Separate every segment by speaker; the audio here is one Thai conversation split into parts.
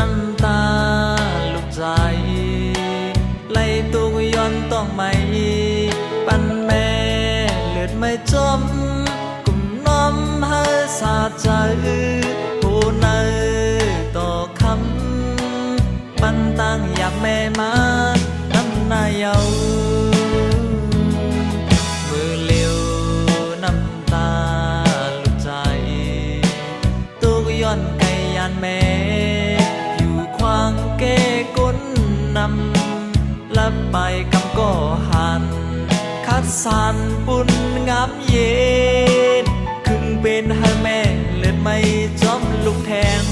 Speaker 1: น้ำตาลูกใจไล่ตุกย้อนต้องไม่ปันแม่เลือดไม่จมกุมน้อมให้สาใจผู้เนยต่อคำปันตั้งอยากแม่มาน้ำนายเยามือเลี้ยวน้ำตาลูกใจตุกย้อนไกลยานแม่อยู่ควางเก้ก้นนำลับไปกำก็หันคัดสานปุ่นงามเย็นคึงเป็นให้แม่เลือดไม่จอมลูกแทง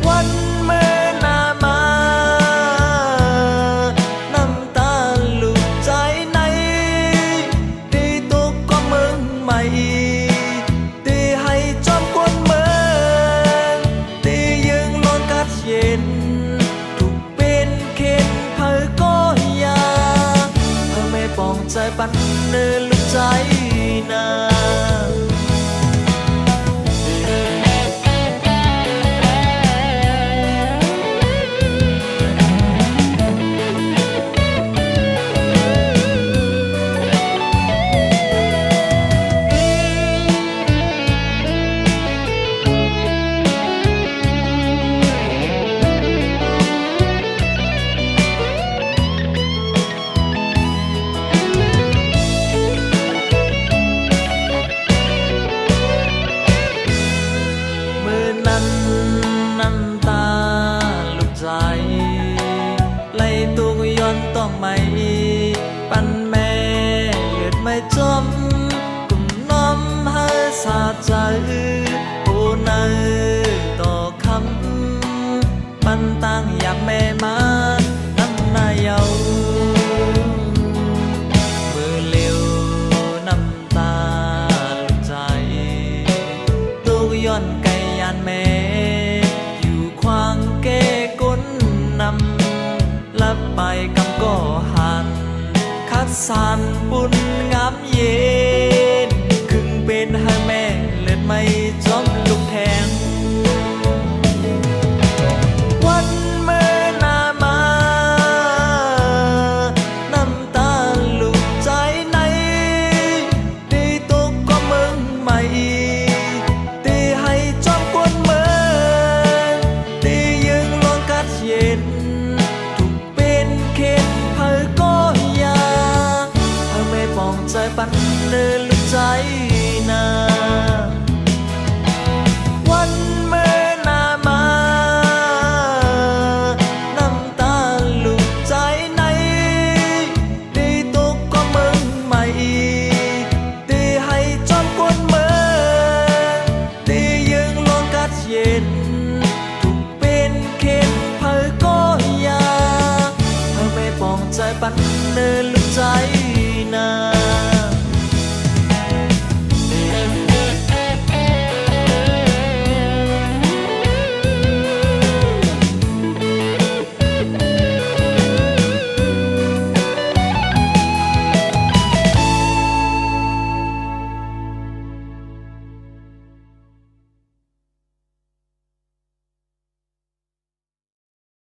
Speaker 1: วันเมื่อนามาน้ำตาลูกใจในตีตุกก็มึงไม่ตีให้จอมกวนเมืองตียึงลอนกัดเย็นถูกเป็นเข็นเผยก็ยาเธอไม่ปองใจปันเนื้อลูกใจนาน้ำตาลูกใจไล่ตุกย้อนต้องไม่ปันแม่เลือดไม่จมกุมน้อมให้สาใจผู้เนยต่อคำปันตั้งอยากแม่มาน้ำนายเยามือเลี้ยวน้ำตาลูกใจตุกย้อนไกลยานแม่ควางเก้ก้นนำลับไปกำก็หันคัดสานปุ่นงามเย็นคึงเป็นให้แม่เลือดไม่จอมลูกแทงวันเมื่อนามาน้ำตาลูกใจในตีตุกก็มึงไม่ตีให้จอมกวนเมืองเย็นถูกเป็นเข็นเผยก็ยาเธอไม่ปองใจปันเนื้อลูกใจนาวันเมื่อนามาน้ำตาลูกใจในตีตุกก็มึงไม่ตีให้จอมกวนเมืองตียึงลองกัดเย็นถูกเป็นเข็นเธอไม่ปองใจปันเนื้อ